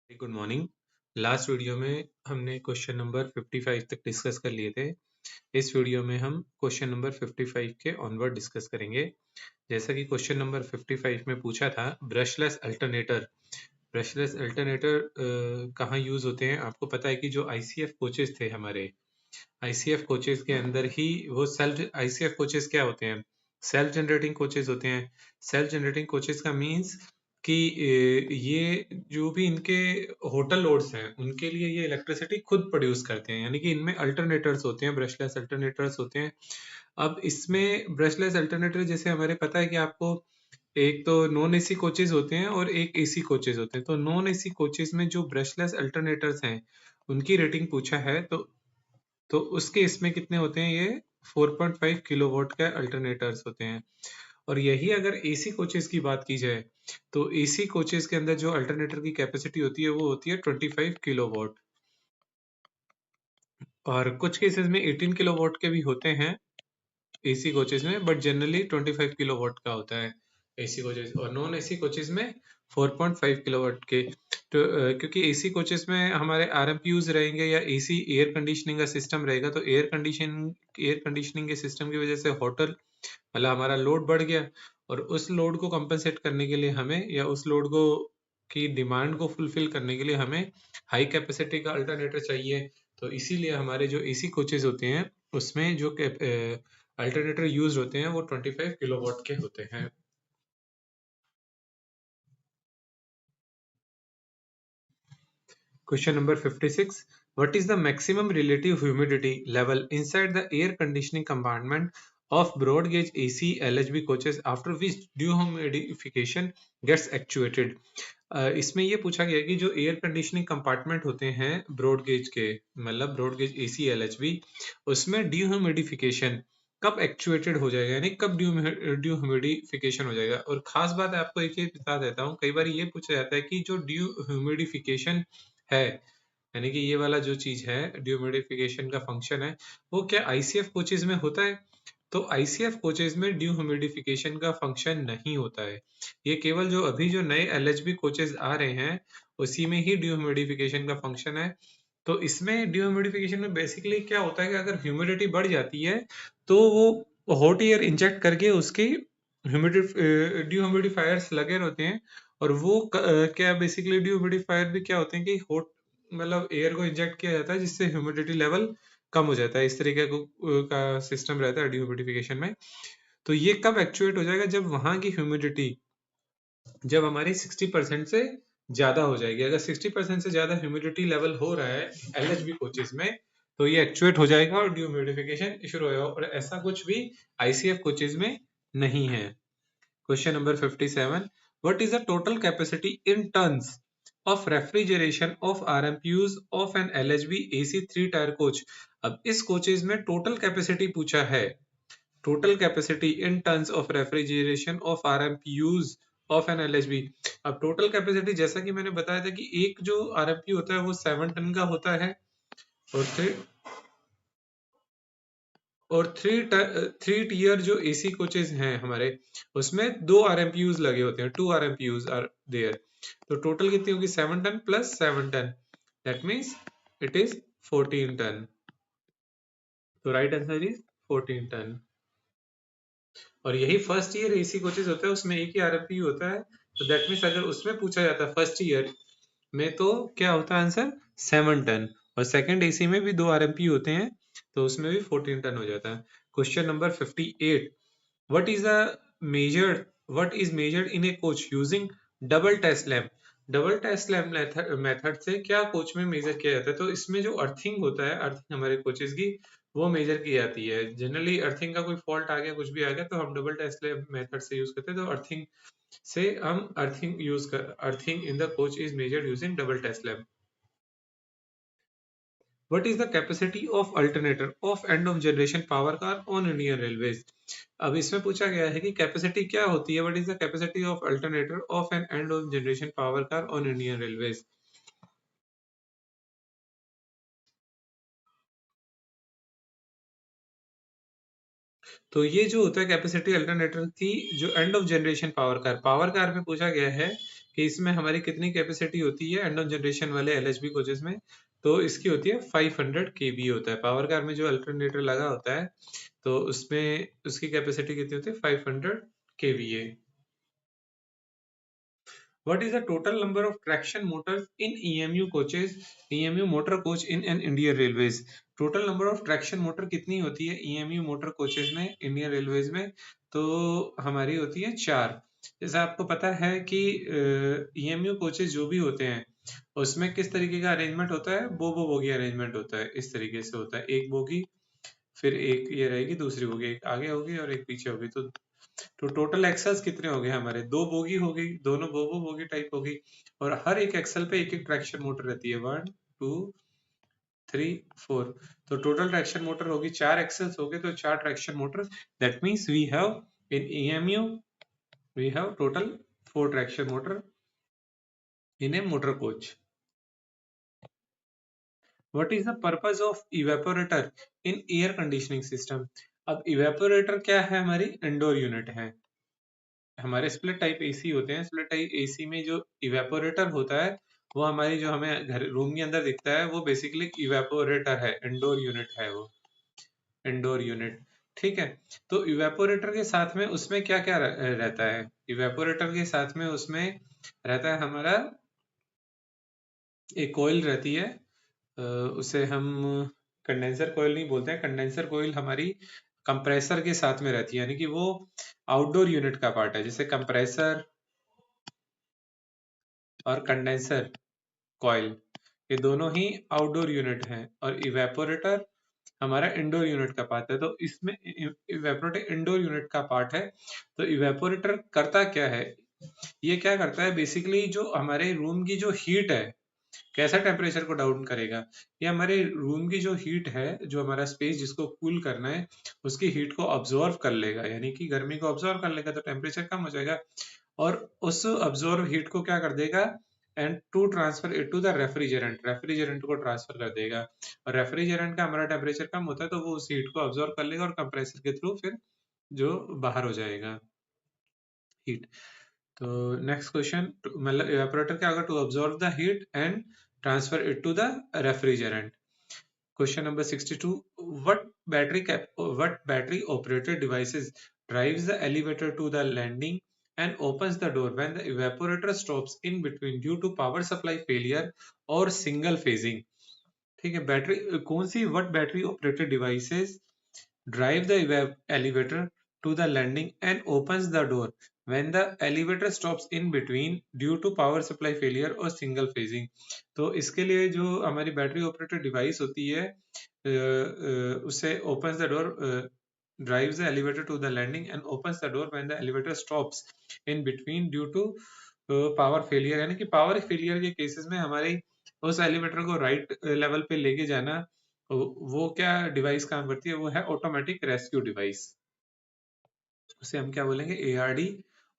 Good morning. Last video में हमने question number 55 तक डिस्कस कर लिए थे। इस वीडियो में हम क्वेश्चन नंबर 55 के ऑनवर्ड डिस्कस करेंगे। जैसा कि क्वेश्चन नंबर 55 में पूछा था, ब्रशलेस अल्टरनेटर। ब्रशलेस अल्टरनेटर कहाँ यूज होते हैं? आपको पता है कि जो आईसीएफ कोचेस थे हमारे, आईसीएफ कोचेस के अंदर ही वो सेल्फ आईसीएफ कोचेस क्या होते हैं? सेल्फ जनरेटिंग कोचेस होते हैं। सेल्फ जनरेटिंग कोचेस का मींस कि ये जो भी इनके होटल लोड्स हैं उनके लिए ये इलेक्ट्रिसिटी खुद प्रोड्यूस करते हैं, यानी कि इनमें अल्टरनेटर्स होते हैं, ब्रशलेस अल्टरनेटर्स होते हैं। अब इसमें ब्रशलेस अल्टरनेटर जैसे हमारे पता है कि आपको एक तो नॉन एसी कोचेस होते हैं और एक एसी कोचेस होते हैं। तो नॉन एसी कोचेस में जो ब्रशलेस अल्टरनेटर्स हैं उनकी रेटिंग पूछा है, तो उस केस में कितने होते हैं? ये 4.5 किलोवाट का अल्टरनेटर्स होते हैं। और यही अगर एसी कोचेस की बात की जाए तो एसी कोचेस के अंदर जो अल्टरनेटर की कैपेसिटी होती है वो होती है 25 किलोवाट। और कुछ केसेस में 18 किलोवाट के भी होते हैं एसी कोचेस में, बट जनरली 25 किलोवाट का होता है एसी कोचेस, और नॉन एसी कोचेस में 4.5 किलोवाट के। तो क्योंकि एसी कोचेस में हमारे आरएमपीयूज रहेंगे या एसी एयर कंडीशनिंग का सिस्टम रहेगा, तो एयर कंडीशनिंग के सिस्टम की वजह से होटल मतलब हमारा लोड बढ़ गया, और उस लोड को कंपनसेट करने के लिए हमें, या उस लोड को की डिमांड को फुलफिल करने के लिए हमें हाई कैपेसिटी का अल्टरनेटर चाहिए। तो इसीलिए हमारे जो एसी कोचेस होते हैं उसमें जो अल्टरनेटर यूज होते हैं वो 25 किलोवाट के होते हैं। Question number 56. What is the maximum relative humidity level inside the air conditioning compartment of broad gauge AC LHB coaches after which dehumidification gets actuated? इसमें ये पूछा गया कि जो एयर कंडीशनिंग कंपार्टमेंट होते हैं ब्रॉड गेज के, मतलब ब्रॉड गेज एसी एलएचबी, उसमें डिह्यूमिडिफिकेशन कब एक्चुएटेड हो जाएगा, यानी कब डिह्यूमिडिफिकेशन हो जाएगा। और खास बात है, आपको एक चीज बता देता हूँ, कई बार ये पूछा जाता है कि जो डिह्यूमिडिफिकेशन है, यानी कि ये वाला जो चीज है डिह्यूमिडिफिकेशन का फंक्शन है, वो क्या आईसीएफ कोचेज में होता है? तो आईसीएफ कोचेज में डिह्यूमिडिफिकेशन का फंक्शन नहीं होता है। ये केवल जो अभी जो नए एलएचबी कोचेज आ रहे हैं उसी में ही डिह्यूमिडिफिकेशन का फंक्शन है। तो इसमें डिह्यूमिडिफिकेशन में बेसिकली क्या होता है कि अगर ह्यूमिडिटी बढ़ जाती है तो वो हॉट एयर इंजेक्ट करके उसकी डिह्यूमिडिफायर्स लगे रहते हैं, और वो क्या बेसिकली डिह्यूमिडिफायर भी क्या होते हैं कि हॉट मतलब एयर को इंजेक्ट किया जाता है जिससे ह्यूमिडिटी लेवल कम हो जाता है। इस तरीके का सिस्टम रहता है डिह्यूमिडिफिकेशन में। तो ये कब एक्चुएट हो जाएगा? जब वहां की ह्यूमिडिटी जब हमारी 60% से ज्यादा हो जाएगी। अगर 60% से ज्यादा ह्यूमिडिटी लेवल हो रहा है एलएचबी कोचेस में तो ये एक्चुएट हो जाएगा और डिह्यूमिडिफिकेशन शुरू होगा, और ऐसा कुछ भी आईसीएफ कोचेस में नहीं है। Question number 57. What is the total capacity in tons of refrigeration of RMPUs of an LHB AC 3-tier coach? अब इस कोचेज में टोटल कैपेसिटी पूछा है, total capacity in tons of refrigeration of RMPUs of an LHB. अब total capacity जैसा कि मैंने बताया था कि एक जो आरएमपी होता है वो 7 टन का होता है, और थ्री टीयर जो एसी कोचेज हैं हमारे उसमें 2 आरएमपीयूज लगे होते हैं, 2 आरएमपीयूज आर देयर। तो टोटल कितनी होगी? 7 ton plus 7 ton, that means it is 14 ton. तो राइट आंसर इज 14 टन। और यही फर्स्ट ईयर एसी कोचेज होता है, उसमें एक ही आरएमपीयू होता है। तो दैट मीन्स अगर उसमें पूछा जाता है फर्स्ट ईयर में तो क्या होता है आंसर? 7 टन। और सेकंड एसी में भी 2 आरएमपीयू होते हैं तो उसमें भी 14 टन हो जाता है। Question number 58. What is the measured what is measured in a coach using double test lamp? Double test lamp method से क्या कोच में मेजर किया जाता है? तो इसमें जो अर्थिंग होता है, अर्थिंग हमारे कोचेस की वो मेजर की जाती है। जनरली अर्थिंग का कोई फॉल्ट आ गया, कुछ भी आ गया, तो हम डबल टेस्ट लैम्प मेथड से यूज करते हैं। तो अर्थिंग से हम earthing in the coach is measured using double test lamp. What is the capacity of alternator of end of generation power car on Indian Railways? अब इसमें पूछा गया है कि कैपेसिटी क्या होती है? What is the capacity of alternator of an end of generation power car on Indian Railways? तो ये जो होता है कैपेसिटी अल्टरनेटर की जो end of generation power car में पूछा गया है कि इसमें हमारी कितनी कैपेसिटी होती है एंड ऑन जनरेशन वाले एलएचबी कोचेस में, तो इसकी होती है 500 केवी होता है। पावर कार में जो अल्टरनेटर लगा होता है तो उसमें उसकी कैपेसिटी कितनी होती है 500 KVA. What is the total number of traction motors in EMU coaches, EMU motor coach in an Indian Railways? Total number of traction motor कितनी होती है EMU मोटर कोचेज में इंडियन रेलवेज में? तो हमारी होती है 4। जैसा आपको पता है कि EMU कोचेज जो भी होते हैं उसमें किस तरीके का अरेंजमेंट होता है, बोगी बोगी अरेंजमेंट होता है। इस तरीके से होता है, एक बोगी फिर एक ये रहेगी, दूसरी बोगी एक आगे होगी और एक पीछे होगी। तो टोटल एक्सेल्स कितने हो गए हमारे? 2 बोगी हो गई, दोनों बोगो बोगी टाइप हो गई, और हर एक एक्सेल पे एक एक ट्रैक्शन मोटर रहती है। 1 2 3 4। तो टोटल ट्रैक्शन मोटर होगी 4 एक्सेल्स हो गए, तो 4 traction motor. That means we have in EMU we have total 4 traction motor in a motor coach. What is the purpose of evaporator in air conditioning system? अब evaporator क्या है? हमारी indoor unit है। हमारे स्प्लिट टाइप एसी होते हैं, split type AC में जो इवेपोरेटर होता है वो हमारी जो हमें घर रूम के अंदर दिखता है वो बेसिकली इवेपोरेटर है, इंडोर यूनिट है वो, इंडोर यूनिट। ठीक है, तो इवेपोरेटर के साथ में उसमें क्या क्या रहता है? इवेपोरेटर के साथ में उसमें रहता है हमारा एक कोयल रहती है, उसे हम कंडेंसर कोयल नहीं बोलते हैं, कंडेंसर कोयल हमारी कंप्रेसर के साथ में रहती है, यानी कि वो आउटडोर यूनिट का पार्ट है। जैसे कंप्रेसर और कंडेंसर कॉइल ये दोनों ही आउटडोर यूनिट हैं, और इवेपोरेटर हमारा इंडोर यूनिट का पार्ट है। तो इसमें इवेपोरेटर इंडोर यूनिट का पार्ट है। तो इवेपोरेटर करता क्या है? ये क्या करता है बेसिकली, जो हमारे रूम की जो हीट है, कैसा टेम्परेचर को डाउन करेगा? ये हमारे रूम की जो हीट है, जो हमारा स्पेस जिसको कूल करना है उसकी हीट को ऑब्जॉर्व कर लेगा, यानी कि गर्मी को ऑब्जॉर्व कर लेगा, तो टेम्परेचर कम हो जाएगा, और उस ऑब्जॉर्व हीट को क्या कर देगा and to transfer it to the refrigerant, refrigerant को ट्रांसफर कर देगा। और रेफ्रिजरेंट का हमारा टेम्परेचर कम होता है तो वो उस हीट को ऑब्जॉर्व कर लेगा और कंप्रेसर के थ्रू फिर जो बाहर हो जाएगा हीट। तो नेक्स्ट क्वेश्चन, मतलब इवेपोरेटर क्या होगा? To absorb the heat and transfer it to the refrigerant. Question number 62. What battery operated devices drives the elevator to the landing and opens the door when the evaporator stops in between due to power supply failure or single phasing? ठीक है, battery कौन सी, what battery operated devices drive the elevator to the landing and opens the door when the elevator stops in between due to power supply failure or single phasing? तो इसके लिए जो हमारी battery operated device होती है उसे opens the door, drives the elevator to the landing and opens the door when the elevator stops in between due to power failure, यानी कि पावर फेलियर के केसेस में हमारे उस एलिवेटर को राइट लेवल पे लेके जाना, वो क्या डिवाइस काम करती है? वो है ऑटोमेटिक रेस्क्यू डिवाइस। उसे हम क्या बोलेंगे? ARD,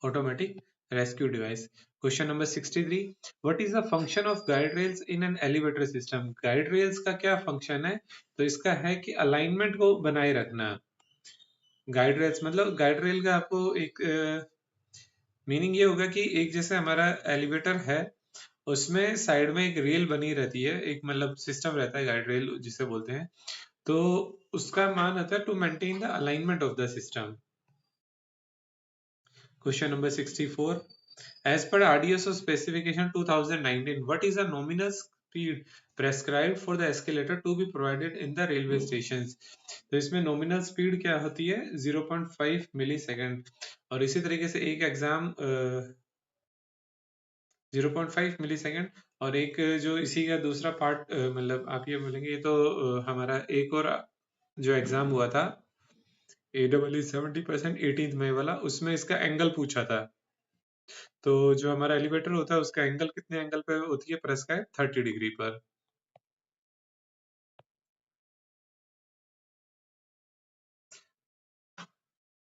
automatic rescue device. Question number 63, what is the function of guide rails in an elevator system? Guide rails का क्या फंक्शन है? तो इसका है कि अलाइनमेंट को बनाए रखना। गाइड रेल्स मतलब गाइड रेल का आपको एक मीनिंग ये होगा कि एक जैसे हमारा एलिवेटर है उसमें साइड में एक रेल बनी रहती है, एक मतलब सिस्टम रहता है गाइड रेल जिसे बोलते हैं, तो उसका मान होता है to maintain the alignment of the system. Question number 64, as per RDSO specification 2019, what is the nominal speed prescribed for the escalator to be provided in the railway stations? तो इसमें नॉमिनल स्पीड क्या होती है? 0.5 millisecond. और इसी तरीके से एक एग्जाम 0.5 मिलीसेकंड, और एक जो इसी का दूसरा पार्ट मतलब आप ये बोलेंगे, ये तो हमारा एक और जो एग्जाम हुआ था AEE 70% 18th मई वाला, उसमें इसका एंगल पूछा था। तो जो हमारा एलिवेटर होता है उसका एंगल कितने एंगल पे होती है प्रेस्क्राइब? 30 डिग्री पर।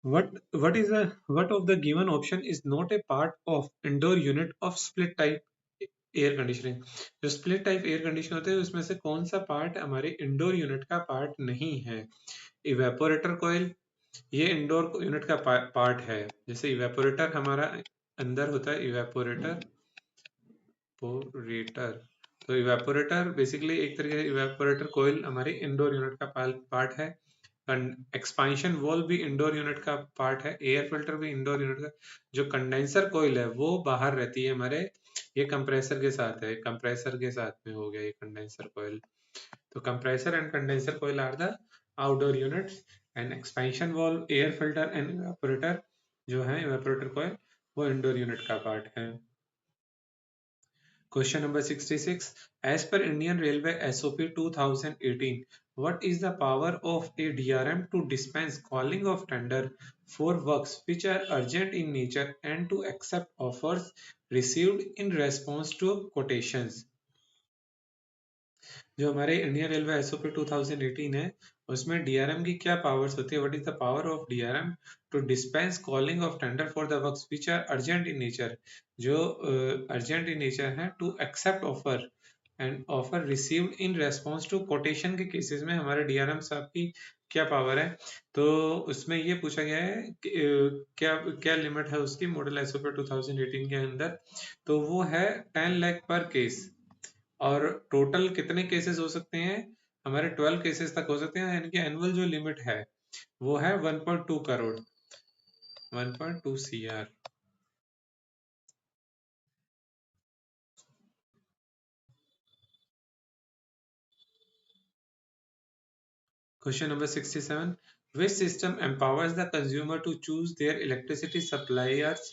What of the given option is not a part of indoor unit of split type air conditioning? जो स्प्लिट टाइप एयर कंडीशन होते हैं उसमें से कौन सा पार्ट हमारे इंडोर यूनिट का पार्ट नहीं है? इवेपोरेटर कॉइल, ये इंडोर यूनिट का पार्ट है। जैसे इवेपोरेटर हमारा अंदर होता है, इवेपोरेटर इवेपोरेटर, तो इवेपोरेटर बेसिकली एक तरीके से इवेपोरेटर कोयल हमारी इंडोर यूनिट का पार्ट है। एक्सपांशन वॉल्व भी इंडोर यूनिट का पार्ट है। एयर फिल्टर भी इंडोर यूनिट का। जो कंडेंसर कोयल है वो बाहर रहती है हमारे, ये कंप्रेसर के साथ है, कंप्रेसर के साथ में हो गया ये कंडेंसर कोयल। तो compressor and condenser coil are the outdoor units and expansion valve, air filter and evaporator जो है इवेपोरेटर कोयल वो इंडोर यूनिट का पार्ट है। Question number 66. As per Indian Railway SOP 2018, what is the power of a DRM to dispense calling of tender for works which are urgent in nature and to accept offers received in response to quotations? जो हमारे Indian railway SOP 2018 है उसमें DRM की क्या powers होती है? What is the power of DRM to dispense calling of tender for the works which are urgent in nature, जो urgent in nature है, to accept offer and offer received in response to quotation के cases में हमारे DRM साहब की क्या power है? तो उसमें ये पूछा गया है कि, क्या क्या लिमिट है उसकी मॉडल एसओपी 2018 के अंदर? तो वो है 10 लाख पर केस। और टोटल कितने केसेस हो सकते हैं? हमारे 12 केसेस तक हो सकते हैं, यानी कि एनुअल जो लिमिट है वो है 1.2 crore, 1.2 CR। Question number 67. Which system empowers the consumer to choose their electricity suppliers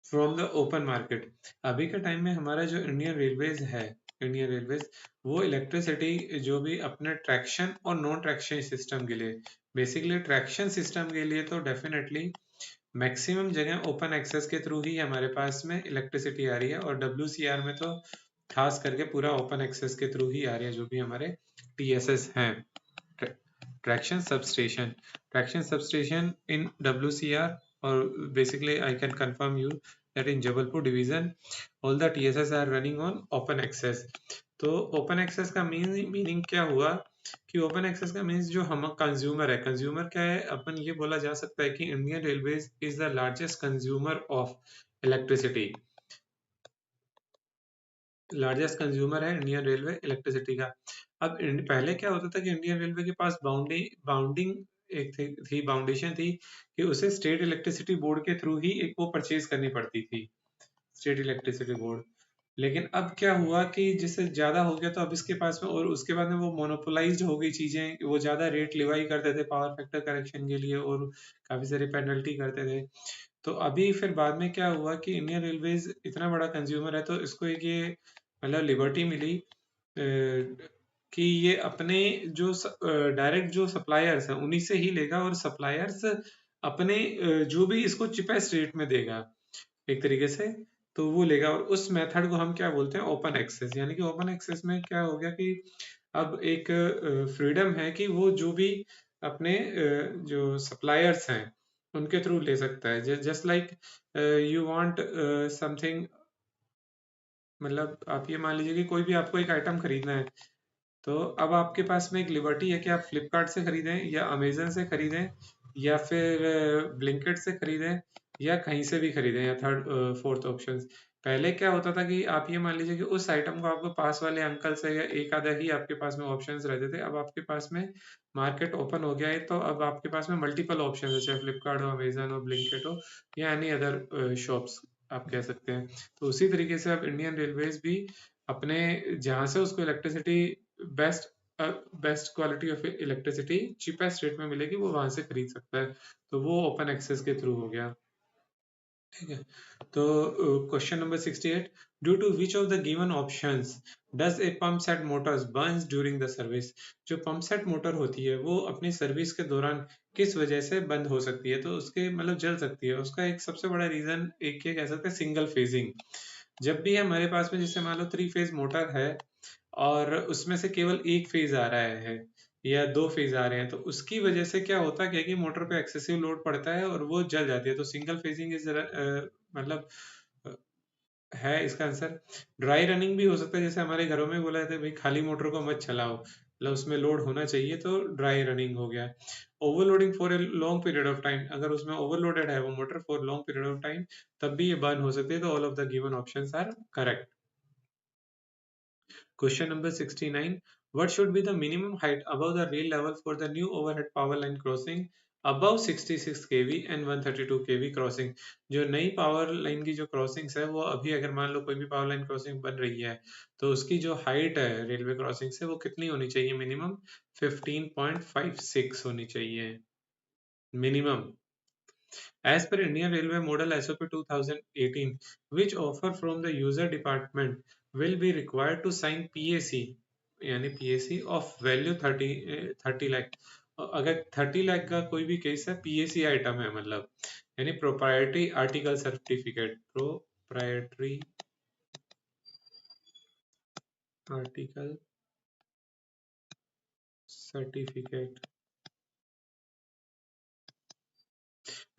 from the open market? अभी के टाइम में हमारा जो इंडियन रेलवेज है, इंडियन रेलवेज वो इलेक्ट्रिसिटी जो भी अपने ट्रैक्शन और नॉन ट्रैक्शन सिस्टम के लिए, बेसिकली ट्रैक्शन सिस्टम के लिए तो डेफिनेटली मैक्सिमम जगह ओपन एक्सेस के थ्रू ही हमारे पास में इलेक्ट्रिसिटी आ रही है, और WCR में तो खास करके पूरा ओपन एक्सेस के थ्रू ही आ रही है, जो भी हमारे TSS हैं, traction substation in WCR, or basically I can confirm you that in Jabalpur division all the TSS are running on open access। तो ओपन एक्सेस का मीनिंग क्या हुआ कि ओपन एक्सेस का मीन्स जो हम कंज्यूमर है, कंज्यूमर क्या है, अपन ये बोला जा सकता है कि Indian railways is the largest consumer of electricity, largest consumer है इंडियन रेलवे इलेक्ट्रिसिटी का। अब पहले क्या होता था कि इंडियन रेलवे के पास बाउंडिंग एक थी बाउंडेशन थी कि उसे स्टेट इलेक्ट्रिसिटी बोर्ड के थ्रू ही एक वो परचेज करनी पड़ती थी, स्टेट इलेक्ट्रिसिटी बोर्ड। लेकिन अब क्या हुआ कि जिससे ज्यादा हो गया तो अब इसके पास में, और उसके बाद में वो मोनोपोलाइज्ड हो गई चीजें, वो ज्यादा रेट लिवाई करते थे पावर फैक्टर करेक्शन के लिए और काफी सारी पेनल्टी करते थे। तो अभी फिर बाद में क्या हुआ कि इंडियन रेलवेज इतना बड़ा कंज्यूमर है तो इसको एक ये मतलब लिबर्टी मिली कि ये अपने जो डायरेक्ट जो सप्लायर्स हैं उन्हीं से ही लेगा, और सप्लायर्स अपने जो भी इसको चिपेस्ट रेट में देगा एक तरीके से, तो वो लेगा। और उस मेथड को हम क्या बोलते हैं? Open access. यानी कि ओपन एक्सेस में क्या हो गया कि अब एक फ्रीडम है कि वो जो भी अपने जो सप्लायर्स हैं उनके थ्रू ले सकता है। Just like you want something, मतलब आप ये मान लीजिए कि कोई भी आपको एक आइटम खरीदना है, तो अब आपके पास में एक लिबर्टी है कि आप फ्लिपकार्ट से खरीदें या अमेजन से खरीदें या फिर ब्लिंकिट से खरीदें या कहीं से भी खरीदें, या थर्ड फोर्थ ऑप्शन। पहले क्या होता था कि आप ये मान लीजिए कि उस आइटम को आपको पास वाले अंकल से या एक आधा ही आपके पास में ऑप्शंस रहते थे। अब आपके पास में मार्केट ओपन हो गया है, तो अब आपके पास में मल्टीपल ऑप्शन है, चाहे फ्लिपकार्ट हो, अमेजन हो, ब्लिंकिट हो या एनी अदर शॉप्स आप कह सकते हैं। तो उसी तरीके से अब इंडियन रेलवेज भी अपने जहाँ से उसको electricity best best quality of electricity cheapest rate में मिलेगी वो वहां से खरीद सकता है, तो वो ओपन एक्सेस के थ्रू हो गया। ठीक है, तो question number 68, due to which of the given options does a pump set motors burns during the service? जो पंप सेट मोटर होती है वो अपनी सर्विस के दौरान किस वजह से बंद हो सकती है? तो उसके मतलब जल सकती है, उसका एक सबसे बड़ा रीजन एक ये कह सकते हैं सिंगल फेजिंग। जब भी हमारे पास में जैसे मान लो 3 फेज मोटर है और उसमें से केवल एक फेज आ रहा है या 2 फेज आ रहे हैं, तो उसकी वजह से क्या होता है कि मोटर पे एक्सेसिव लोड पड़ता है और वो जल जाती है। तो सिंगल फेजिंग इज मतलब अ, है इसका आंसर। ड्राई रनिंग भी हो सकता है, जैसे हमारे घरों में बोला जाता है भाई खाली मोटर को मत चलाओ, मतलब उसमें लोड होना चाहिए, तो ड्राई रनिंग हो गया। Overloading for a long period of time, अगर उसमें ओवरलोडेड है वो motor for long period of time तब भी ये बर्न हो सकती है। तो all of the given options are correct. Question number 69. What should be the minimum height above the rail level for the new overhead power line crossing above 66 kV and 132 kV crossing? जो नई power line की जो crossings है वो अभी अगर मान लो कोई भी पावर लाइन क्रॉसिंग बन रही है तो उसकी जो हाइट है रेलवे क्रॉसिंग से वो कितनी होनी चाहिए? मिनिमम 15.56 होनी चाहिए minimum. As per Indian Railway Model SOP 2018, which offer from the user department will be required to sign PAC यानी PAC of value 30 लाख. अगर 30 लाख का कोई भी केस है PAC आइटम है मतलब यानी proprietary article certificate proprietary article certificate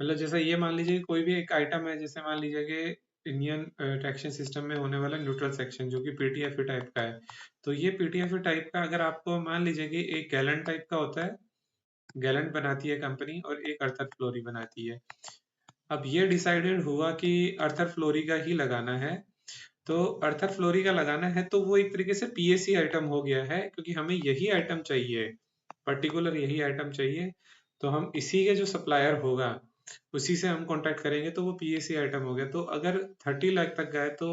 मतलब जैसा ये मान लीजिए कोई भी एक आइटम है जैसे मान लीजिए कि इंडियन ट्रैक्शन सिस्टम में होने वाला न्यूट्रल सेक्शन जो कि पीटीएफ टाइप का है तो ये पीटीएफ टाइप का अगर आपको मान लीजिए कि एक गैलन टाइप का होता है गैलन बनाती है कंपनी और एक अर्थर फ्लोरी बनाती है. अब ये डिसाइडेड हुआ कि अर्थर फ्लोरी का ही लगाना है तो अर्थर फ्लोरी का लगाना है तो वो एक तरीके से पीएसी आइटम हो गया है क्योंकि हमें यही आइटम चाहिए पर्टिकुलर यही आइटम चाहिए तो हम इसी के जो सप्लायर होगा उसी से हम कांटेक्ट करेंगे तो वो पीएसी आइटम हो गया. तो अगर 30 लाख तक गए तो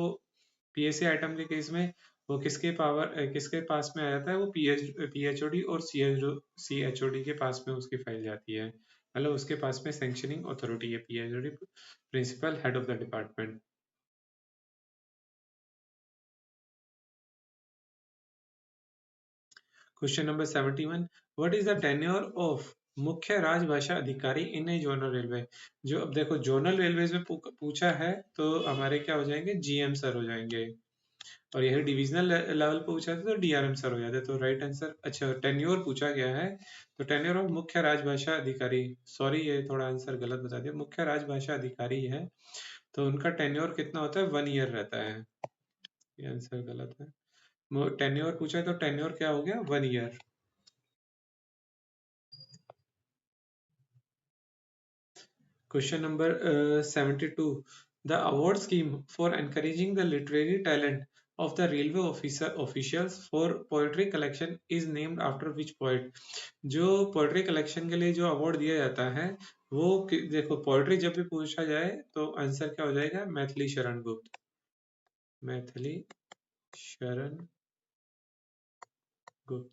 पीएसी आइटम के केस में वो किसके पास में आ जाता है वो पीएचओडी और सीएचओडी के पास में उसकी फाइल जाती है मतलब उसके पास में सैंक्शनिंग अथॉरिटी है PHOD principal head of the department. Question number 71. What is the tenure of मुख्य राजभाषा अधिकारी इन ए जोनल रेलवे? जो अब देखो जोनल रेलवेज में पूछा है तो हमारे क्या हो जाएंगे जीएम सर हो जाएंगे और यही डिविजनल लेवल पे पूछा था तो डीआरएम सर हो जाते. तो राइट आंसर अच्छा टेन्योर पूछा गया है तो टेन्योर ऑफ मुख्य राजभाषा अधिकारी सॉरी ये थोड़ा आंसर गलत बता दिया मुख्य राजभाषा अधिकारी है तो उनका टेन्योर कितना होता है 1 ईयर रहता है. ये आंसर गलत है टेन्योर पूछा है तो टेन्योर क्या हो गया 1 year. Question number 72. The award scheme for encouraging the literary talent of the railway officials for poetry collection is named after which poet? जो पोएट्री कलेक्शन के लिए जो अवार्ड दिया जाता है वो देखो पोएट्री जब भी पूछा जाए तो आंसर क्या हो जाएगा मैथिली शरण गुप्त. मैथिली शरण गुप्त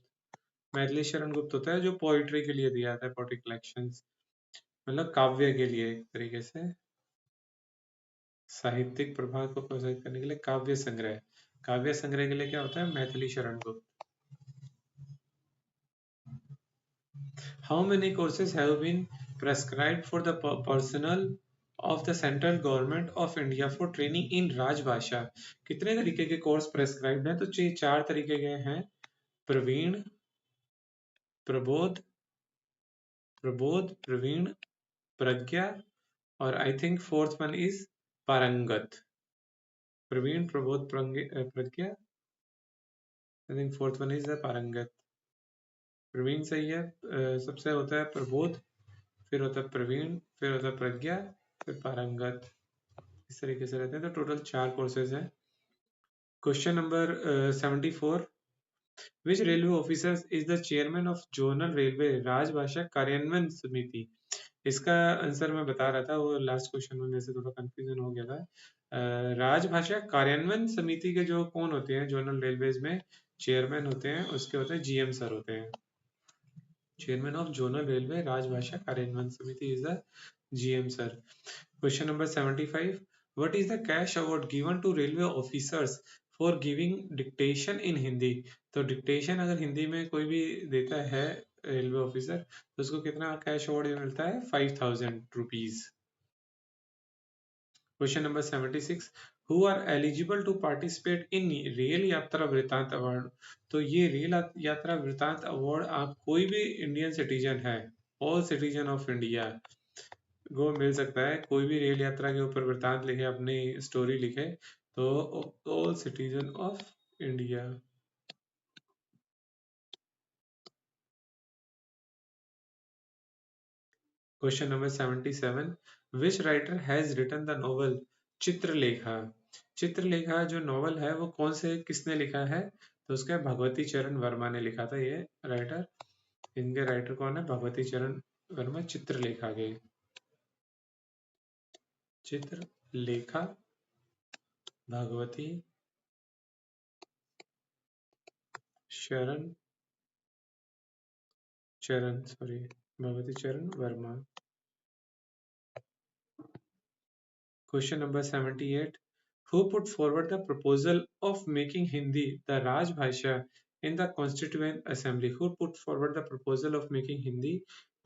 मैथिली शरण गुप्त होता है जो पोएट्री के लिए दिया जाता है पोएट्री कलेक्शंस मतलब काव्य के लिए एक तरीके से साहित्यिक प्रभाव को प्रोत्साहित करने के लिए काव्य संग्रह के लिए क्या होता है Maithili Sharan Gupt. How many courses have been prescribed for the personnel of the central government of India for training in Rajbhasha? कितने तरीके के कोर्स प्रेस्क्राइब्ड हैं? तो 4 तरीके के हैं प्रवीण प्रबोध प्रवीण प्रज्ञा और I think fourth one is पारंगत. प्रवीण प्रबोध प्रज्ञा I think fourth one is पारंगत. प्रवीण सही है सबसे होता है प्रबोध फिर होता है प्रवीण फिर होता है प्रज्ञा फिर पारंगत इस तरीके से रहते हैं तो टोटल 4 कोर्सेज हैं. Question number 74. Which railway officer is the chairman of zonal railway राजभाषा कार्यान्वयन समिति? इसका आंसर मैं बता रहा था वो लास्ट क्वेश्चन में मेरे से थोड़ा कंफ्यूजन हो गया था. राजभाषा कार्यान्वयन समिति के जो कौन होते हैं जोनल रेलवेज में चेयरमैन होते हैं उसके होते हैं जीएम सर होते हैं. Chairman of Zonal Railway Rajbhasha Karyanvayan Samiti is the GM sir. Question number 75. What is the cash award given to railway officers for giving dictation in Hindi? तो dictation अगर हिंदी में कोई भी देता है रेलवे ऑफिसर तो उसको कितना कैश अवार्ड मिलता है 5000 rupees. Question number 76. Who are eligible to participate in rail यात्रा वृतांत अवार्ड? तो ये रेल यात्रा वृतांत अवार्ड आप कोई भी इंडियन सिटीजन है ऑल सिटीजन ऑफ इंडिया को मिल सकता है. कोई भी रेल यात्रा के ऊपर वृतांत लिखे अपनी स्टोरी लिखे तो all citizen of India. Question number 77. Which writer has written the novel Chitralekha? Chitralekha जो नॉवल है वो कौन से किसने लिखा है? तो उसका भगवती चरण वर्मा ने लिखा था ये राइटर। इनके राइटर कौन है? भगवती चरण वर्मा। चित्रलेखा के चित्रलेखा भगवती शरण चरण सॉरी भगवती चरण Verma. Question number 78. Who put forward the proposal of making Hindi the Rajbhasha in the Constituent Assembly? Who put forward the proposal of making Hindi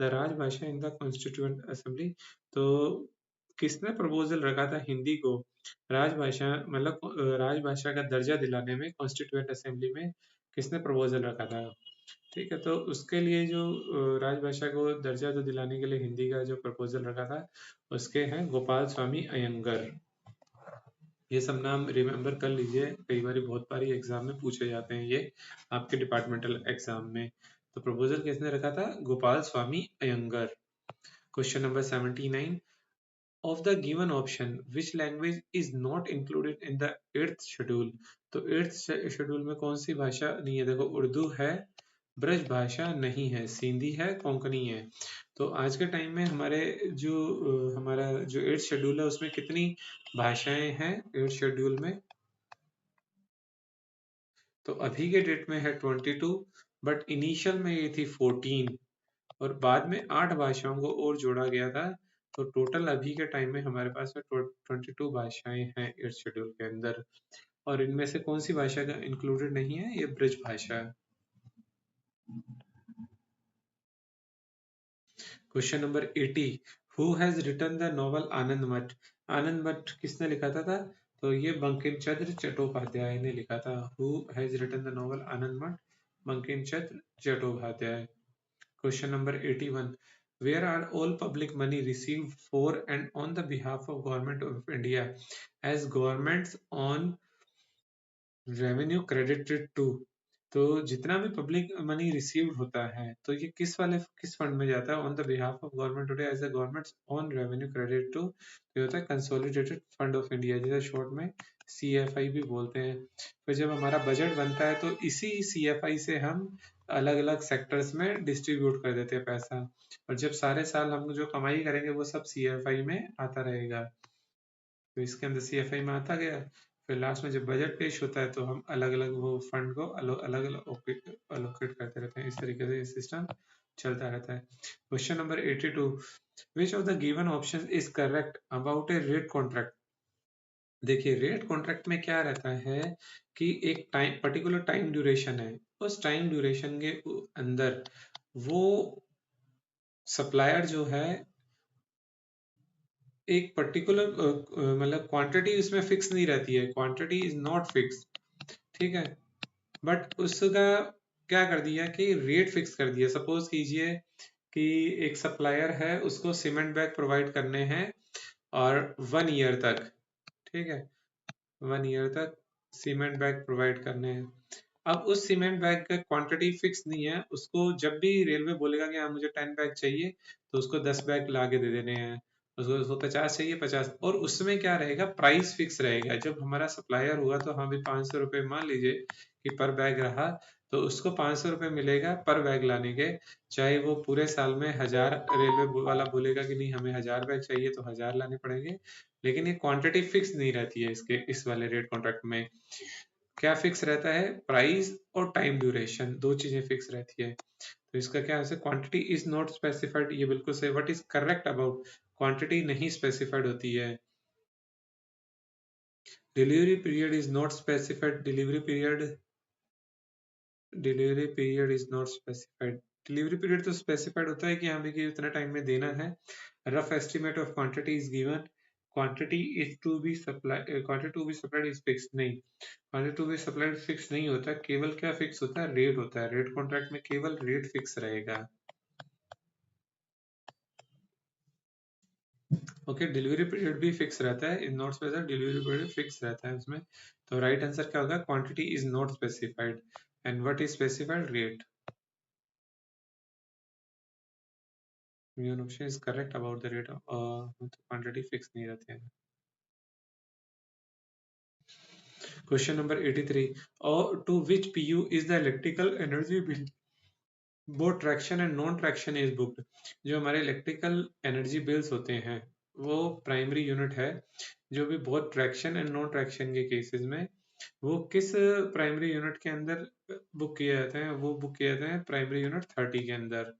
the Rajbhasha in the Constituent Assembly? तो किसने proposal रखा था हिंदी को राजभाषा मतलब राजभाषा का दर्जा दिलाने में कॉन्स्टिट्यूएंट असेंबली में? किसने प्रपोजल रखा था? ठीक है, तो उसके लिए जो राजभाषा को दर्जा तो दिलाने के लिए हिंदी का जो प्रपोजल रखा था उसके हैं गोपाल स्वामी अयंगर। ये सब नाम रिमेम्बर कर लीजिए, कई बार बहुत बारी एग्जाम में पूछे जाते हैं ये आपके डिपार्टमेंटल एग्जाम में। तो प्रपोजल किसने रखा था? Gopal Swami Ayyangar. Question number 79. Of the given option, which language is not included in the 8th schedule? तो 8th शेड्यूल में कौन सी भाषा नहीं है? देखो, उर्दू है, ब्रज भाषा नहीं है, सिंधी है, कोंकणी है। तो आज के टाइम में हमारे हमारा जो 8th शेड्यूल है उसमें कितनी भाषाएं हैं 8th शेड्यूल में? तो अभी के डेट में है 22, बट इनिशियल में ये थी 14 और बाद में 8 भाषाओं को और जोड़ा गया था। तो टोटल अभी के टाइम में हमारे पास में 22 भाषाएं हैं 8th शेड्यूल के अंदर। और इनमें से कौन सी भाषा का इंक्लूडेड नहीं है? ये ब्रज भाषा है। Question number 80. Who has written the novel Anand Math? Anand मठ किसने लिखा था? तो ये बंकिम चंद्र चट्टोपाध्याय ने लिखा था। Who has written the novel Anand Math? Bankim Chandra Chattopadhyay. Question number 81. Where are all public money received for and on the behalf of Government of India as governments on revenue credited to? तो जितना भी पब्लिक मनी रिसीव्ड होता है तो ये किस fund में जाता है? On the behalf of government today as a government on revenue credit to. ये होता है कंसोलिडेटेड फंड ऑफ इंडिया, जिसे शॉर्ट में CFI भी बोलते हैं। फिर जब हमारा बजट बनता है तो इसी CFI से हम अलग अलग सेक्टर्स में डिस्ट्रीब्यूट कर देते हैं पैसा, और जब सारे साल हम जो कमाई करेंगे वो सब CFI में आता रहेगा। तो इसके अंदर CFI में आता गया, फिर लास्ट में जब बजट पेश होता है तो हम अलग अलग वो फंड को अलग अलग अलोकेट करते रहते हैं। इस तरीके से ये सिस्टम चलता रहता है। Question number 82. Which of the given option is correct about a rate contract? देखिए, रेट कॉन्ट्रैक्ट में क्या रहता है कि एक टाइम पर्टिकुलर टाइम ड्यूरेशन है, उस टाइम ड्यूरेशन के अंदर वो सप्लायर जो है एक पर्टिकुलर मतलब क्वांटिटी उसमें फिक्स नहीं रहती है, क्वांटिटी इज नॉट फिक्स, ठीक है, बट उसका क्या कर दिया कि रेट फिक्स कर दिया। सपोज कीजिए कि एक सप्लायर है, उसको सीमेंट बैग प्रोवाइड करने हैं और 1 ईयर तक, ठीक है, 1 ईयर तक सीमेंट बैग प्रोवाइड करने हैं। अब उस सीमेंट बैग का क्वांटिटी फिक्स नहीं है, उसको जब भी रेलवे बोलेगा कि हाँ मुझे 10 बैग चाहिए तो उसको 10 बैग ला के दे देने हैं, उसको 50 चाहिए 50, और उसमें क्या रहेगा, प्राइस फिक्स रहेगा। जब हमारा सप्लायर हुआ तो हाँ भी 500 रुपये मान लीजिए कि पर बैग रहा, तो उसको 500 रुपये मिलेगा पर बैग लाने के, चाहे वो पूरे साल में 1000 रेलवे वाला बोलेगा कि नहीं हमें 1000 बैग चाहिए तो 1000 लाने पड़ेंगे, लेकिन ये क्वांटिटी फिक्स नहीं रहती है। इसके इस वाले रेट कॉन्ट्रैक्ट में क्या फिक्स रहता है? प्राइस और टाइम ड्यूरेशन, दो चीजें फिक्स रहती है। तो इसका क्या है? क्वांटिटी इज नॉट स्पेसिफाइड, ये बिल्कुल सही। What is correct about? Quantity नहीं स्पेसिफाइड होती है। Delivery period is not specified, delivery period is not specified. Delivery period तो स्पेसिफाइड होता है कि हमें कि उतना टाइम में देना है। Rough estimate of quantity is given, quantity is to be supply, quantity to be supplied is fix नहीं, quantity to be supplied fix नहीं होता। केवल क्या फिक्स होता है? रेट होता है। रेट कॉन्ट्रैक्ट में केवल रेट फिक्स रहेगा। ओके, डिलीवरी पीरियड भी फिक्स रहता है, in not specified, delivery period fix रहता है उसमें। तो राइट आंसर क्या होगा? Quantity is not specified and what is specified? Rate. Your option is correct about the rate of quantity fixed नहीं रहते हैं। क्वेश्चन नंबर 83, और to which PU is the electrical energy bill both traction and non traction is booked. जो हमारे electrical energy bills होते हैं वो primary unit है, जो भी बहुत ट्रैक्शन एंड नॉन ट्रैक्शन के केसेस में वो किस प्राइमरी यूनिट के अंदर बुक किए जाते हैं, वो बुक किए जाते हैं प्राइमरी यूनिट 30 के अंदर।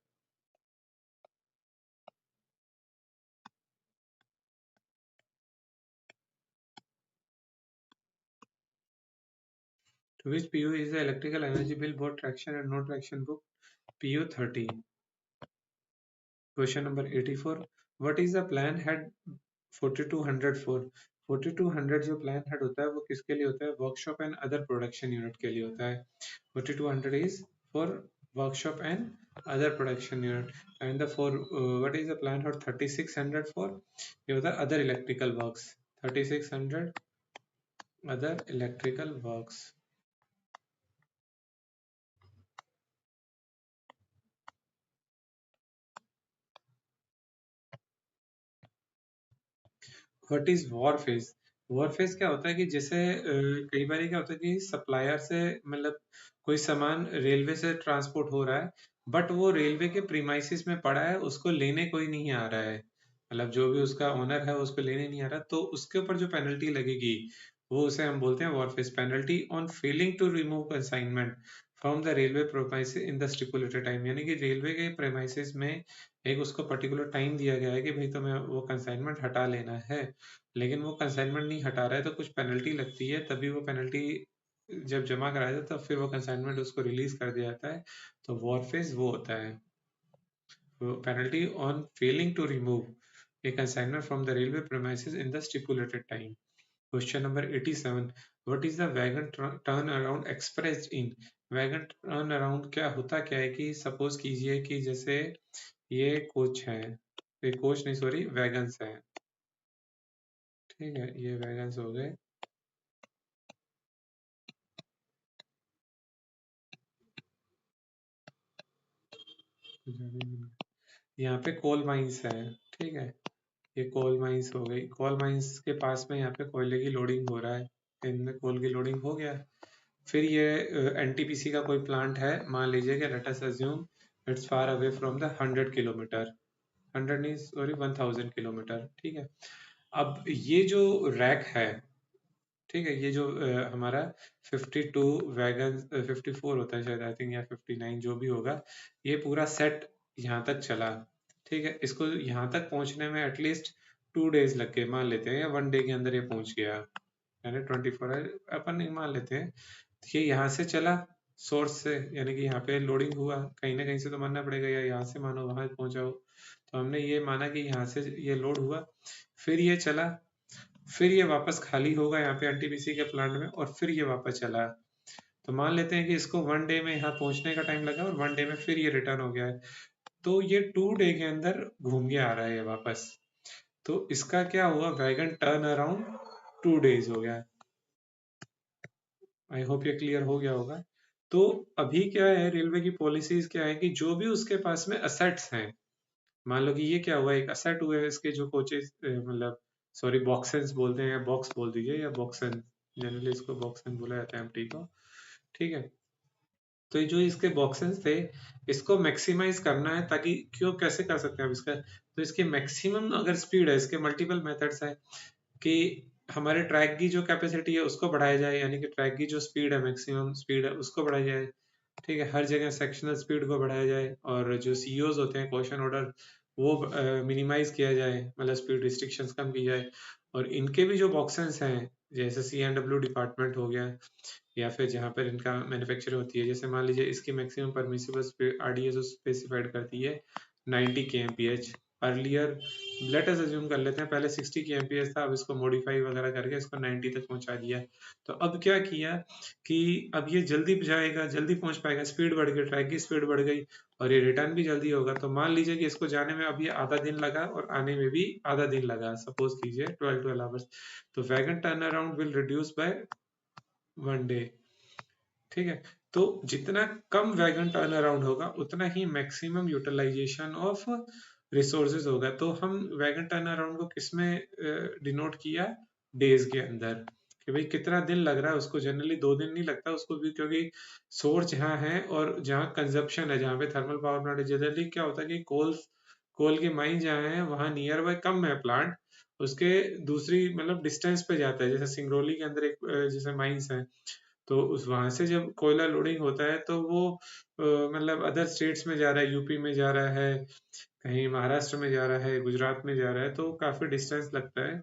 To which PU is the electrical energy bill both traction and non traction book? PU 30. Question number 84. What is the plan head 4200 for? 4200 जो प्लान हेड होता है वो किसके लिए होता है? Workshop and other production unit के लिए होता है। 4200 is for workshop and other production unit. And the for what is the plan head 3600 for? ये होता है other electrical works. 3600 other electrical works. What is war phase? War phase क्या होता है कि जैसे कई बार क्या होता है कि सप्लायर से मतलब कोई सामान रेलवे से ट्रांसपोर्ट हो रहा है, बट वो रेलवे के प्रीमाइसिस में पड़ा है, उसको लेने कोई नहीं आ रहा है, मतलब जो भी उसका ओनर है उसको लेने नहीं आ रहा, तो उसके ऊपर जो पेनल्टी लगेगी वो उसे हम बोलते हैं wharfage penalty on failing to remove consignment from the railway premises in the stipulated time. यानी कि रेलवे के प्रीमाइसिस में एक उसको पर्टिकुलर टाइम दिया गया है कि भाई तुम्हें वो कंसाइनमेंट हटा लेना है, लेकिन वो कंसाइनमेंट नहीं हटा रहा है तो कुछ पेनल्टी लगती है, तभी वो पेनल्टी जब जमा कराया जाता है तब फिर वो कंसाइनमेंट उसको रिलीज कर दिया जाता है। तो वॉरफेज वो होता है, penalty on failing to remove a consignment from the railway premises in the stipulated time. Question number 87, what is the wagon turn around expressed in? Wagon turn around क्या होता क्या है कि सपोज कीजिए कि जैसे ये कोच है, ये कोच नहीं सॉरी वैगन्स है, ठीक है, ये वैगन्स हो गए। यहाँ पे कोल माइंस है, ठीक है, ये कोल माइंस हो गई, कोल माइंस के पास में यहाँ पे कोयले की लोडिंग हो रहा है, इनमें कोल की लोडिंग हो गया। फिर ये एनटीपीसी का कोई प्लांट है, मान लीजिए कि let us assume it's far away from the 100 kilometre, 100 नहीं सॉरी 1000 किलोमीटर, ठीक है। अब ये जो रैक है, ठीक है, ये जो हमारा 52 वैगन 54 होता है शायद आई थिंक, या 59 जो भी होगा, ये पूरा सेट यहाँ तक चला, ठीक है। इसको यहाँ तक पहुँचने में एटलीस्ट 2 डेज लग गए मान लेते हैं, या 1 डे के अंदर ये पहुँच गया, यानी 24 अपन नहीं मान लेते हैं। ये यहाँ से चला सोर्स से, यानी कि यहाँ पे लोडिंग हुआ, कहीं ना कहीं से तो मानना पड़ेगा, या यहाँ से मानो वहां पहुंचाओ, तो हमने ये माना कि यहाँ से ये लोड हुआ, फिर ये चला, फिर ये वापस खाली होगा यहाँ पे एनटीपीसी के प्लांट में, और फिर ये वापस चला है। तो मान लेते हैं कि इसको 1 डे में यहाँ पहुंचने का टाइम लगा और 1 डे में फिर ये रिटर्न हो गया है, तो ये 2 डे के अंदर घूम के आ रहा है ये वापस। तो इसका क्या हुआ, वैगन टर्न अराउंड 2 डेज हो गया। आई होप ये क्लियर हो गया होगा। तो अभी क्या है, रेलवे की पॉलिसीज क्या है कि जो भी उसके पास में असेट्स हैं, मान लो कि ये क्या हुआ, एक असेट हुए इसके जो कोचेस मतलब सॉरी बॉक्सेस बोलते हैं, या बॉक्स बोल दीजिए, या बॉक्सन, जनरली इसको बॉक्सन बोला जाता है एमटी को, ठीक है। तो ये जो इसके बॉक्सेस थे, इसको मैक्सिमाइज करना है, ताकि क्यों कैसे कर सकते हैं अब इसका, तो इसके मैक्सिमम अगर स्पीड है, इसके मल्टीपल मेथड्स है कि हमारे ट्रैक की जो कैपेसिटी है उसको बढ़ाया जाए, यानी कि ट्रैक की जो स्पीड है मैक्सिमम स्पीड है उसको बढ़ाया जाए, ठीक है, हर जगह सेक्शनल स्पीड को बढ़ाया जाए, और जो सीईओज होते हैं क्वेश्चन ऑर्डर वो मिनिमाइज किया जाए, मतलब स्पीड रिस्ट्रिक्शंस कम की जाए। और इनके भी जो बॉक्सेस हैं, जैसे सी एंड डब्ल्यू डिपार्टमेंट हो गया, या फिर जहाँ पर इनका मैन्युफैक्चर होती है, जैसे मान लीजिए इसकी मैक्सिमम परमिसिबल आरडीएस स्पेसिफाइड करती है 90 kmph। Earlier let us assume कर लेते हैं पहले 60 kmph था, अब इसको मॉडिफाई वगैरह करके इसको 90 तक पहुंचा दिया। तो अब क्या किया कि अब ये जल्दी जाएगा, जल्दी पहुंच पाएगा, स्पीड बढ़ गई, ट्रैक की स्पीड बढ़ गई, और ये रिटर्न भी जल्दी होगा। तो मान लीजिए कि इसको जाने में अभी आधा दिन लगा और आने में भी आधा दिन लगा, सपोज कीजिए 12 आवर्स, तो wagon turn around will reduce by 1 day, ठीक है। तो जितना कम वैगन टर्न अराउंड होगा उतना ही मैक्सिमम यूटिलाइजेशन ऑफ रिसोर्सेज होगा। तो हम वैगन टर्न अराउंड को किस में डिनोट किया, डेज के अंदर, कि भाई कितना दिन लग रहा है उसको। जनरली 2 दिन नहीं लगता उसको भी, क्योंकि सोर्स जहाँ है और जहाँ कंजप्शन है, जहाँ पे थर्मल पावर प्लांट है, जनरली क्या होता है कि कोल की माइन जहाँ है वहाँ नियर बाय कम है प्लांट, उसके दूसरी मतलब डिस्टेंस पे जाता है। जैसे सिंगरौली के अंदर एक जैसे माइंस है, तो उस वहां से जब कोयला लोडिंग होता है तो वो मतलब अदर स्टेट्स में जा रहा है, यूपी में जा रहा है, कहीं महाराष्ट्र में जा रहा है, गुजरात में जा रहा है, तो काफी डिस्टेंस लगता है।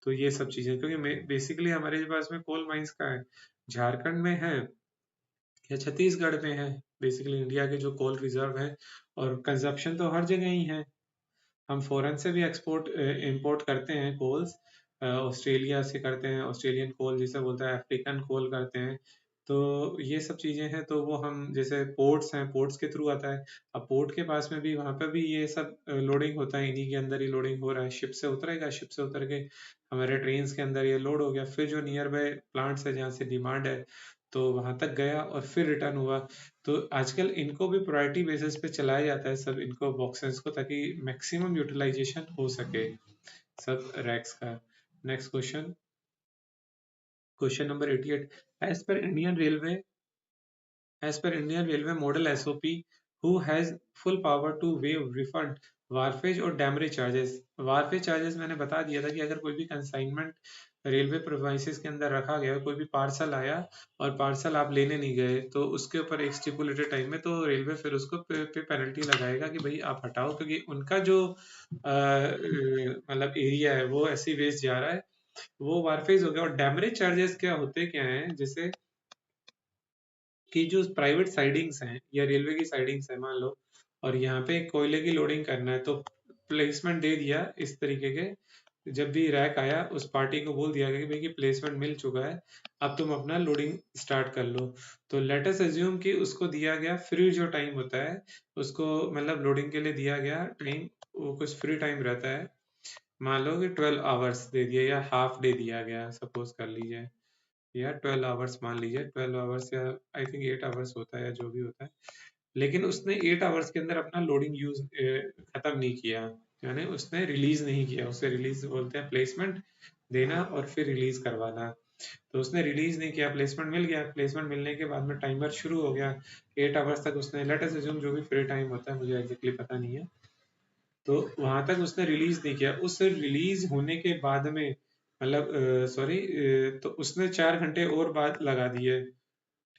तो ये सब चीजें, क्योंकि बेसिकली हमारे पास में कोल माइंस का है, झारखंड में है या छत्तीसगढ़ में है, बेसिकली इंडिया के जो कोल रिजर्व है। और कंजप्शन तो हर जगह ही है। हम फॉरेन से भी एक्सपोर्ट इंपोर्ट करते हैं कोल्स, ऑस्ट्रेलिया से करते हैं, ऑस्ट्रेलियन कोल जिसे बोलते हैं, अफ्रीकन कोल करते हैं। तो ये सब चीजें हैं, तो वो हम जैसे पोर्ट्स हैं, पोर्ट्स के थ्रू आता है। अब पोर्ट के पास में भी, वहां पे भी ये सब लोडिंग होता है, इन्हीं के अंदर ही लोडिंग हो रहा है। शिप से उतरेगा, शिप से उतर के हमारे ट्रेन के अंदर ये लोड हो गया, फिर जो नियर बाय प्लांट्स है जहाँ से डिमांड है तो वहां तक गया और फिर रिटर्न हुआ। तो आजकल इनको भी प्रायोरिटी बेसिस पे चलाया जाता है सब इनको बॉक्सेस को, ताकि मैक्सिमम यूटिलाइजेशन हो सके सब रैक्स का। Next question, question number 88। As per Indian railway, as per Indian Railway model SOP, who has full power to waive refund wharfage और डैमरेज चार्जेस। वारफेज चार्जेस मैंने बता दिया था कि अगर कोई भी कंसाइनमेंट रेलवे प्रोवाइसेस के अंदर रखा गया, कोई भी पार्सल आया और पार्सल आप लेने नहीं गए, तो उसके ऊपर एक स्टिपुलेटेड टाइम में तो रेलवे फिर उसको पे पेनल्टी लगाएगा कि भाई आप हटाओ, क्योंकि उनका जो मतलब एरिया है वो ऐसी वेस्ट जा रहा है, वो वारफेज हो गया। और डैमरेज चार्जेस क्या होते क्या हैं, जैसे कि जो प्राइवेट साइडिंग्स हैं या रेलवे की साइडिंग्स है, मान लो, और यहाँ पे कोयले की लोडिंग करना है, तो प्लेसमेंट दे दिया इस तरीके के, जब भी रैक आया उस पार्टी को बोल दिया गया कि भाई कि प्लेसमेंट मिल चुका है, अब तुम अपना लोडिंग स्टार्ट कर लो। तो लेट अस अज्यूम कि उसको दिया गया फ्री जो टाइम होता है, उसको मतलब लोडिंग के लिए दिया गया टाइम, वो कुछ फ्री टाइम रहता है, मान लो कि 12 आवर्स दे दिया या हाफ डे दिया गया, सपोज कर लीजिए, या 12 आवर्स मान लीजिए, 12 आवर्स या आई थिंक 8 आवर्स होता है या जो भी होता है। लेकिन उसने 8 आवर्स के अंदर अपना लोडिंग यूज खत्म नहीं किया, यानी उसने रिलीज नहीं किया, उसे रिलीज बोलते हैं प्लेसमेंट देना और फिर रिलीज करवाना। तो उसने रिलीज नहीं किया, प्लेसमेंट मिल गया, प्लेसमेंट मिलने के बाद में टाइमर शुरू हो गया, 8 आवर्स तक उसने, लेट अस अज्यूम जो भी फ्री टाइम होता है, मुझे एग्जैक्टली पता नहीं है, तो वहां तक उसने रिलीज नहीं किया। उस रिलीज होने के बाद में मतलब सॉरी, तो उसने 4 घंटे और बाद लगा दिए,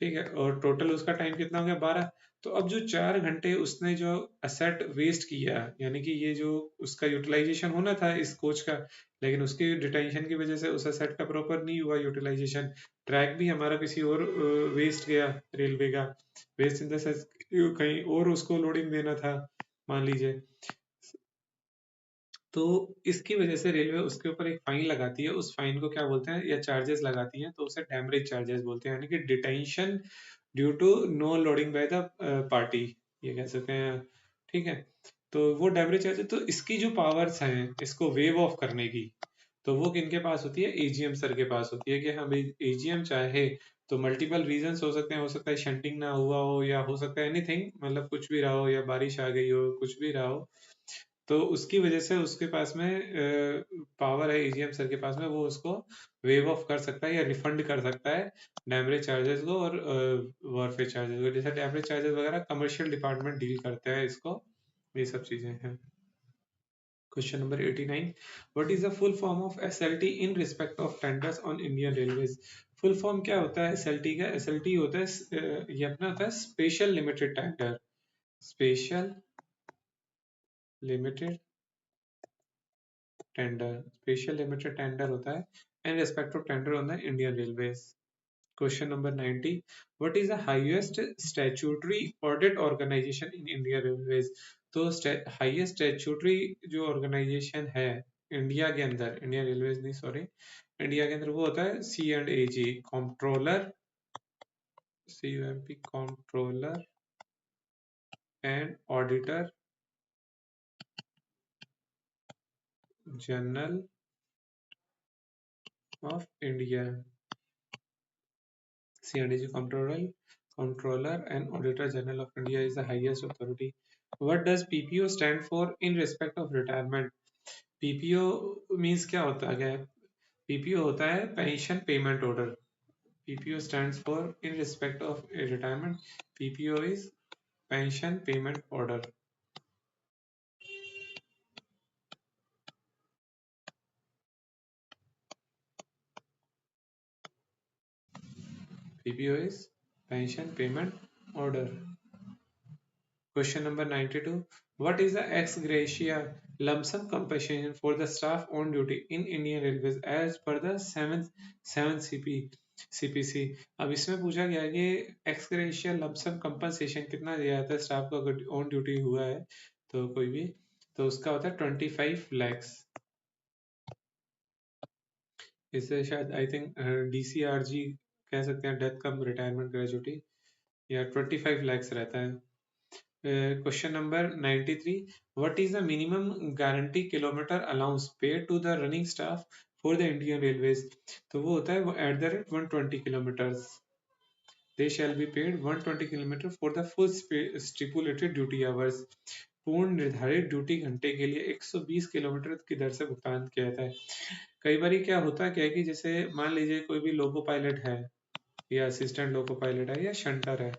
ठीक है, और टोटल उसका टाइम कितना हो गया, 12। तो अब जो 4 घंटे उसने जो असेट वेस्ट किया, यानी कि ये जो उसका यूटिलाइजेशन होना था इस कोच का, लेकिन उसकी डिटेंशन की वजह से उस असेट का प्रॉपर नहीं हुआ यूटिलाइजेशन। ट्रैक भी हमारा किसी और वेस्ट गया, रेलवे का वेस्ट इन द सेंस कहीं और उसको लोडिंग देना था, मान लीजिए। तो इसकी वजह से रेलवे उसके ऊपर एक फाइन लगाती है, उस फाइन को क्या बोलते हैं, या चार्जेस लगाती हैं, तो उसे डैमरेज चार्जेस बोलते हैं, यानी कि detention due to no loading by the party, ये कह सकते हैं, ठीक है। तो वो डैमरेज चार्जेस, तो इसकी जो पावर्स हैं इसको वेव ऑफ करने की, तो वो किनके पास होती है, एजीएम सर के पास होती है। कि हाँ भाई एजीएम चाहे तो मल्टीपल रीजंस हो सकते हैं, हो सकता है शंटिंग ना हुआ हो, या हो सकता है एनीथिंग, मतलब कुछ भी रहा हो, या बारिश आ गई हो, कुछ भी रहा हो, तो उसकी वजह से उसके पास में पावर है, एजीएम सर के पास में, वो उसको वेव ऑफ कर सकता है या रिफंड कर सकता है डैमरेज चार्जेस को और वॉरफेयर चार्जेस को। जैसे डैमरेज चार्जेस वगैरह कमर्शियल डिपार्टमेंट डील करता है इसको, ये सब चीजें हैं। Question number 89, what is the full form of SLT in respect of tenders on Indian Railways. Full form क्या होता है एसएलटी का, एसएलटी होता है ये अपना होता है special limited tender, special limited tender, special limited tender होता है in respect of tender on the Indian Railways. Question number 90, what is the highest statutory audit organisation in Indian Railways. तो हाईएस्ट स्टैट्यूटरी जो organisation है India के अंदर, Indian Railways नहीं sorry, India के अंदर, वो होता है C and A G, controller, CUMP, controller and auditor general of India. CNDG Controller and Auditor General of India is the highest authority. What does PPO stand for in respect of retirement? PPO means क्या होता है? PPO होता है pension payment order. PPO stands for in respect of retirement. PPO is pension payment order. PPO is pension payment order. Question number 92. What is the ex gratia lump sum compensation for the staff on duty in Indian Railways as per the 7th CPC? अब इसमें पूछा गया है कि ex gratia lump sum compensation कितना दिया जाता है स्टाफ को अगर ऑन ड्यूटी हुआ है तो कोई भी, तो उसका होता है 25 lakhs। इसे शायद आई थिंक DCRG कह सकते हैं, डेथ कम रिटायरमेंट ग्रेजुटी, या 25 lakhs रहता है। Question number 93. What is the minimum guarantee kilometer allowance paid to the running staff for the Indian Railways? तो वो होता है at the rate 120 kilometers. They shall be paid 120 kilometer for the full stipulated duty hours. पूर्ण निर्धारित duty घंटे के लिए 120 kilometre की दर से भुगतान किया जाता है। कई बार क्या होता है क्या है कि जैसे मान लीजिए कोई भी लोको पायलट है या असिस्टेंट लोको पायलट है या शंटर है,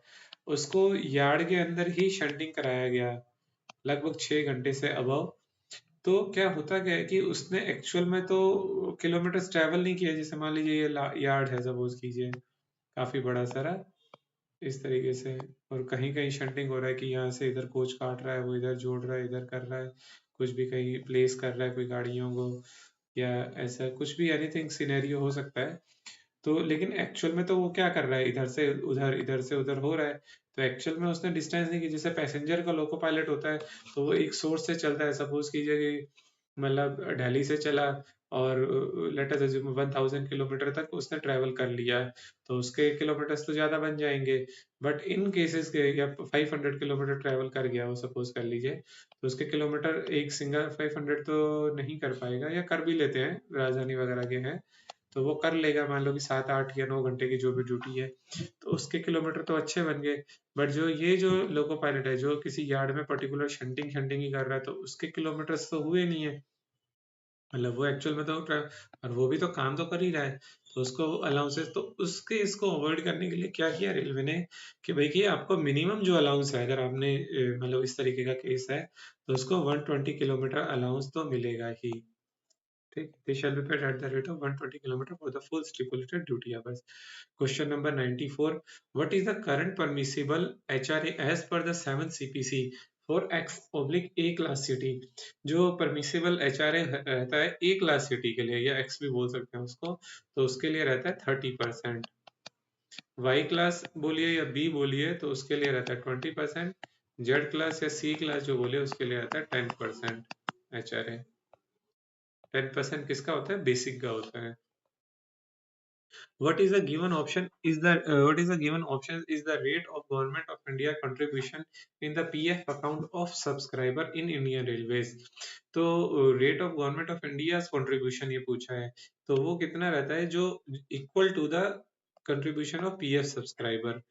उसको यार्ड के अंदर ही शंटिंग कराया गया लगभग 6 घंटे से अबव, तो क्या होता क्या है कि उसने एक्चुअल में तो किलोमीटर ट्रेवल नहीं किया। जैसे मान लीजिए ये यार्ड है, सपोज कीजिए काफी बड़ा सारा इस तरीके से, और कहीं कहीं शंटिंग हो रहा है कि यहाँ से इधर कोच काट रहा है, वो इधर जोड़ रहा है, इधर कर रहा है, कुछ भी कहीं प्लेस कर रहा है कोई गाड़ियों को, या ऐसा कुछ भी एनीथिंग सिनेरियो हो सकता है। तो लेकिन एक्चुअल में तो वो क्या कर रहा है, इधर से उधर हो रहा है। तो एक्चुअल में उसने डिस्टेंस नहीं की। जैसे पैसेंजर का लोको पायलट होता है तो वो एक सोर्स से चलता है, सपोज कीजिए कि मतलब दिल्ली से चला और लेट अस अज्यूम 1000 किलोमीटर तक उसने ट्रेवल कर लिया, तो उसके किलोमीटर्स तो ज्यादा बन जाएंगे। बट इन केसेस के या 500 किलोमीटर ट्रेवल कर गया वो, सपोज कर लीजिए, तो उसके किलोमीटर एक सिंगल 500 तो नहीं कर पाएगा, या कर भी लेते हैं राजधानी वगैरह के हैं तो वो कर लेगा, मान लो कि 7 8 या 9 घंटे की जो भी ड्यूटी है, तो उसके किलोमीटर तो अच्छे बन गए। बट जो लोको पायलट है जो किसी यार्ड में पर्टिकुलर शंटिंग शंटिंग ही कर रहा है, तो उसके किलोमीटर्स तो हुए नहीं है। मतलब वो एक्चुअल में तो और वो भी तो काम तो कर ही रहा है, तो उसको अलाउंसेस, तो उसके इसको अवॉइड करने के लिए क्या किया रेलवे ने कि भाई कि आपको मिनिमम जो अलाउंस है, अगर आपने मतलब इस तरीके का केस है, तो उसको 120 किलोमीटर अलाउंस तो मिलेगा ही। ठीक, they shall be paid at the rate of 120 kilometer for the full stipulated duty hours. Question number 94. What is the current permissible HRA as per the 7th CPC for X oblique A class city? जो permissible HRA रहता है A class city के लिए, या X भी बोल सकते हैं उसको, तो उसके लिए रहता है 30%। Y क्लास बोलिए या B बोलिए तो उसके लिए रहता है 20%। Z क्लास या C क्लास जो बोलिए उसके लिए रहता है 10% HRA। 10% किसका होता है? बेसिक का होता है। What is the given option is the rate of Government of India contribution in the PF account of subscriber in Indian Railways। तो rate of government of India contribution ये पूछा है, तो वो कितना रहता है जो equal to the contribution of PF subscriber.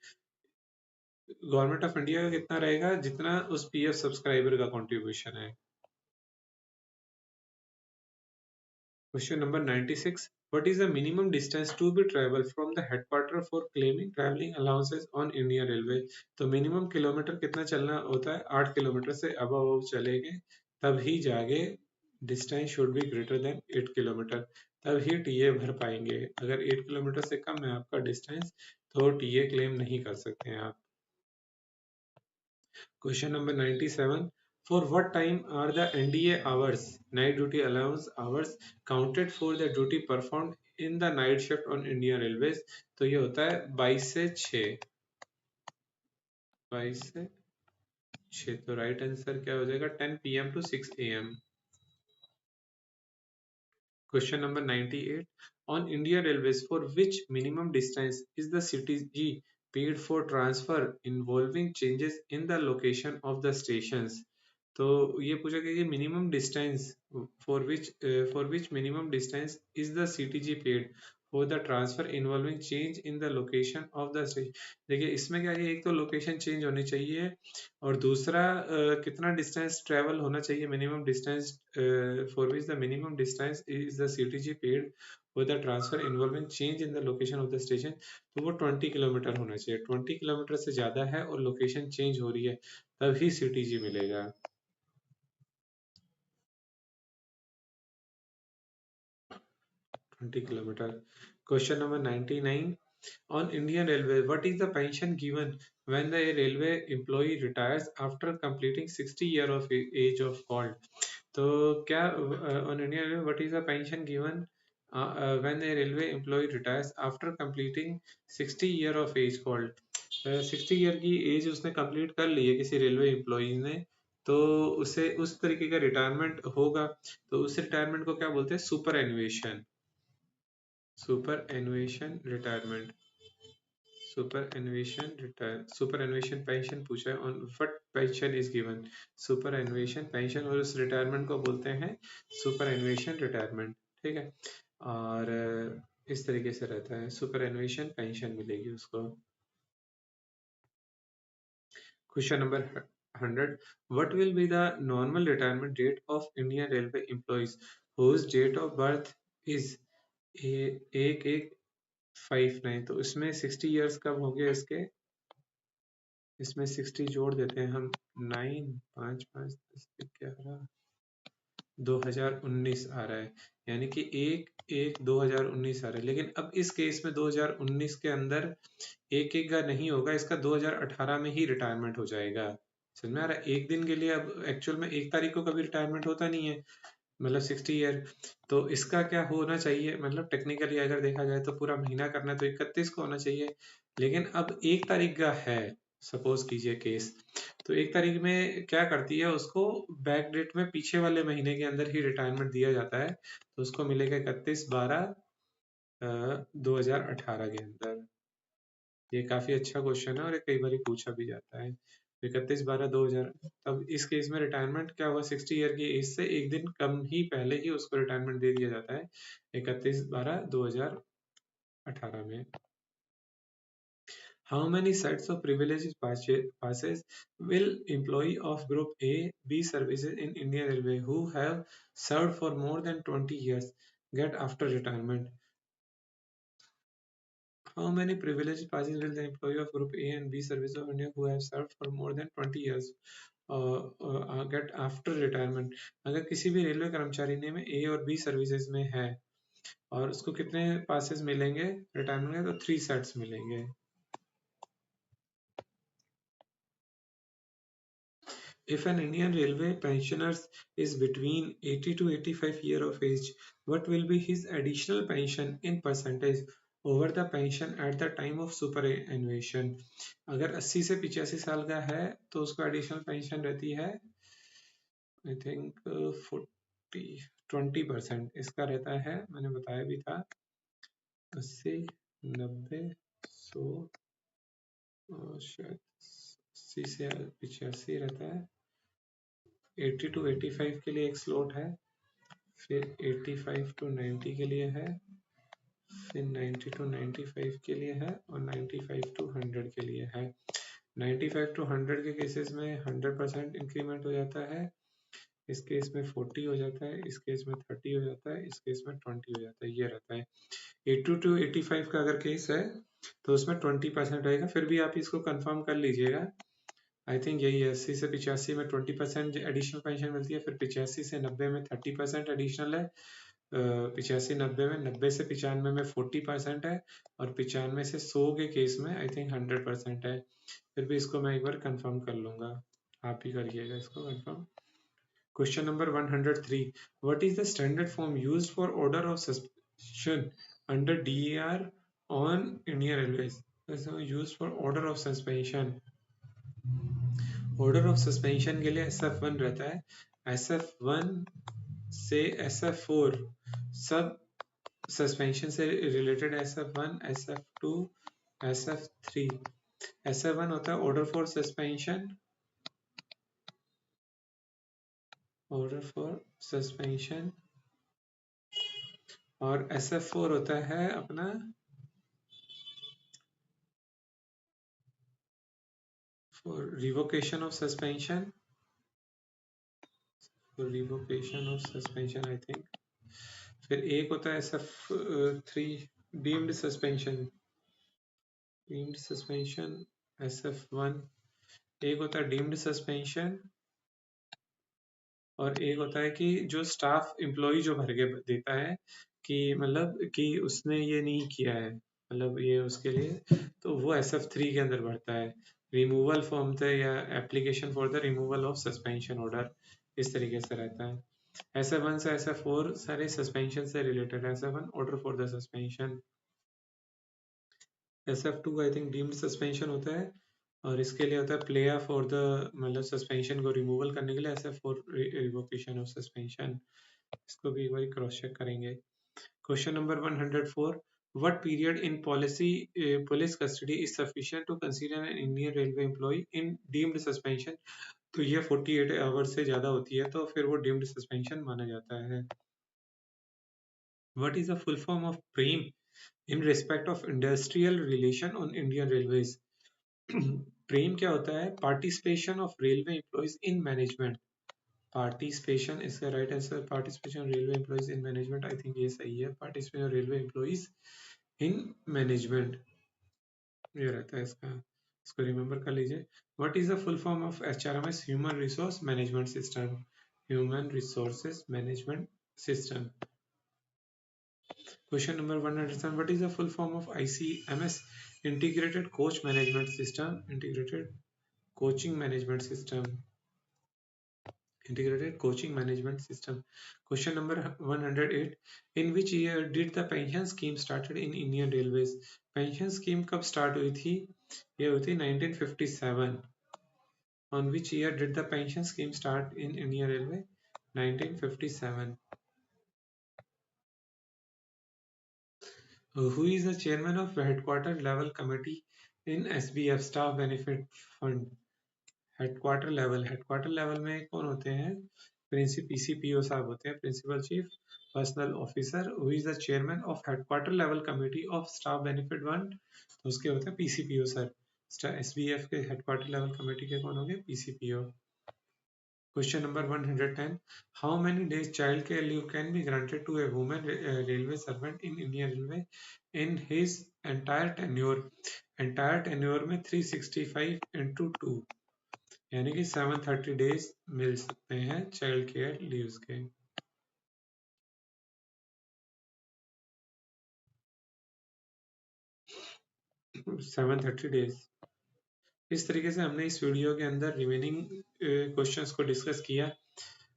Government of India का कितना रहेगा जितना उस पीएफ सब्सक्राइबर का कंट्रीब्यूशन है। Question number 96. What is the minimum distance to be traveled from the headquarter for claiming traveling allowances on Indian Railway? तो minimum kilometre कितना चलना होता है? 8 किलोमीटर से अब चलेंगे तब ही जाके distance should be greater than 8 kilometre, तब ही टीए भर पाएंगे। अगर 8 किलोमीटर से कम है आपका डिस्टेंस तो टीए क्लेम नहीं कर सकते हैं आप। Question number 97. For what time are the NDA hours, night duty allowance hours, counted for the duty performed in the night shift on Indian Railways? तो ये होता है 22 से 6। 22 से 6, तो राइट आंसर क्या हो जाएगा? 10 PM to 6 AM। Question number 98. On India Railways, for which minimum distance is the CTG paid for transfer involving changes in the location of the stations? तो ये पूछा गया कि minimum distance for which minimum distance is the CTG paid for the transfer involving change in the location of the station. देखिए इसमें क्या है, एक तो लोकेशन चेंज होनी चाहिए, और दूसरा कितना डिस्टेंस ट्रेवल होना चाहिए, minimum distance for which the minimum distance is the CTG paid with the transfer involving change in the location of the station, तो वो 20 किलोमीटर होना चाहिए। 20 किलोमीटर से ज़्यादा है और लोकेशन चेंज हो रही है तभी CTG मिलेगा। 20 kilometre. Question number 99 on Indian Railway, what is the pension given when the railway employee retires after completing 60 year of age of called? तो क्या on Indian Railway what is the pension given when a railway employee retires after completing 60 year of age called? 60 year की as उसने complete कर ली है किसी railway employee ने, तो उसे उस तरीके का रिटायरमेंट होगा, तो उस रिटायरमेंट को क्या बोलते हैं? Superannuation. Superannuation retirement. Superannuation pension पूछा है, on what pension is given? Superannuation pension, और उस रिटायरमेंट को बोलते हैं सुपर एनुएशन रिटायरमेंट। ठीक है, और इस तरीके से रहता है, सुपर एनुएशन पेंशन मिलेगी उसको। Question number 100, what will be the normal retirement date of Indian railway employees whose date of birth is 1159? तो इसमें 60 इयर्स कब होंगे इसके? इसमें 60 जोड़ देते हैं हम, 9 5 5 10 11 2019 आ रहा है, यानी कि 1/1/2019 आ रहा है। लेकिन अब इस केस में 2019 के अंदर एक एक का नहीं होगा, इसका 2018 में ही रिटायरमेंट हो जाएगा। समझ में आ रहा है? एक दिन के लिए अब एक्चुअल में 1 तारीख को कभी रिटायरमेंट होता नहीं है, मतलब 60 ईयर। तो इसका क्या होना चाहिए, मतलब टेक्निकली अगर देखा जाए तो पूरा महीना करना है तो 31 को होना चाहिए, लेकिन अब 1 तारीख का है, सपोज कीजिए केस, तो 1 तारीख में क्या करती है, उसको बैक डेट में पीछे वाले महीने के अंदर ही रिटायरमेंट दिया जाता है, तो उसको मिलेगा 31/12/2018 के अंदर। ये काफी अच्छा क्वेश्चन है और ये कई बार पूछा भी जाता है। 31/12/2000, तब इस केस में रिटायरमेंट क्या हुआ, 60 ईयर की एज से एक दिन कम ही पहले ही उसको रिटायरमेंट दे दिया जाता है, 31/12/2018 में। How many sets of privileges passes will employee of Group A B services in Indian Railway who have served for more than 20 years get after retirement? How many privileged passes will the employee of Group A and B service of India who have served for more than 20 years get after retirement? अगर किसी भी railway कर्मचारी ने में A और B services में है और उसको कितने पासेस मिलेंगे रिटायरमेंट में? तो 3 सेट्स मिलेंगे। If an Indian Railway pensioner is between 80 to 85 year of age, what will be his additional pension in percentage over the pension at the time of superannuation? अगर 80 से 85 साल का है तो उसको एडिशनल पेंशन रहती है, आई थिंक 20% इसका रहता है, मैंने बताया भी था, 80 90 100 और शायद 80 से 85 रहता है। 80 to 85 के लिए एक स्लॉट है, फिर 85 to 90 के लिए है, फिर 90 to 95 के लिए है और 95 to 100 के लिए है। 95 to 100 के केसेस में 100% इंक्रीमेंट हो जाता है, इस केस में 40 हो जाता है, इस केस में 30 हो जाता है, इस केस में 20 हो जाता है, ये रहता है। 80 to 85 का अगर केस है तो उसमें 20% रहेगा, फिर भी आप इसको कंफर्म कर लीजिएगा। आई थिंक यही है, 80 से 85 में 20% एडिशनल पेंशन मिलती है, फिर 85 से 90 में 30% एडिशनल है, 85-90 में, 90 से 95 में 40% है, और 95 से 100 के केस में आई थिंक 100% है। फिर भी इसको मैं एक बार कंफर्म कर लूंगा, आप ही करिएगा इसको confirm. Question number 103, what is the standard form used for order of suspension under DAR on Indian railways? Used for order of suspension, order of suspension के लिए SF1 रहता है, SF1 से SF4 सब सस्पेंशन से related, SF1 SF2 SF3। SF1 होता है order for suspension, order for suspension, और SF4 होता है अपना for revocation of suspension, for revocation of suspension I think. फिर एक होता है SF3 डीम्ड सस्पेंशन, SF1। एक होता है डीम्ड सस्पेंशन, और एक होता है कि जो स्टाफ एम्प्लॉय जो भर के देता है कि मतलब कि उसने ये नहीं किया है, मतलब ये उसके लिए, तो वो SF3 के अंदर बढ़ता है। रिमूवल फॉर्म थे या application for the removal of suspension order, इस तरीके से रहता है। SF1 से SF4 सारे सस्पेंशन से रिलेटेड है। SF1 order for the suspension, SF2 I think deemed suspension होता है, और इसके लिए होता है प्ले फॉर द मतलब सस्पेंशन को रिमूवल करने के लिए SF4 रिवोकेशन ऑफ सस्पेंशन। इसको भी एक बार क्रॉस चेक करेंगे। Question number 104, what period in police custody is sufficient to consider an Indian Railway employee in deemed suspension? तो ये 48 आवर्स से ज्यादा होती है तो फिर वो डीम्ड सस्पेंशन माना जाता है। What is the full form of PREEM in respect of industrial relation on Indian Railways? प्रेम क्या होता है? Participation of railway employees in management. Participation इसका right answer, participation railway employees in management, I think ये सही है। Participation railway employees in management ये रहता है इसका, इसको रिमेंबर कर लीजिए। What is the full form of HRMS, human resource management system? Human resources management system. Question number 107, what is the full form of ICMS, integrated coach management system? Integrated coaching management system, integrated coaching management system। Question number 108, in which year did the pension scheme started in Indian Railways? pension scheme कब start हुई थी? ये हुई थी 1957। on which year did the pension scheme start in Indian Railway? 1957। who is the chairman of headquarter level committee in SBF, staff benefit fund? Headquarter level में कौन होते हैं? PCPO साहब होते हैं, principal chief personnel officer. Who is the chairman of headquarter level committee of staff benefit fund? तो उसके होते हैं PCPO सर। SBF के हेडक्वार्टर लेवल कमेटी के कौन होंगे? PCPO। Question number 110, how many days child care leave can be granted to a woman railway servant in Indian Railway in his entire tenure? entire tenure में 365 into 2 यानी कि 730 days मिल सकते हैं child care leaves के। 730 days. इस तरीके से हमने इस वीडियो के अंदर रिमेनिंग क्वेश्चंस को डिस्कस किया।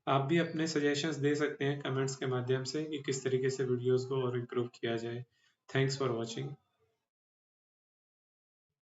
आप भी अपने सजेशंस दे सकते हैं कमेंट्स के माध्यम से कि किस तरीके से वीडियोस को और इम्प्रूव किया जाए। Thanks for watching.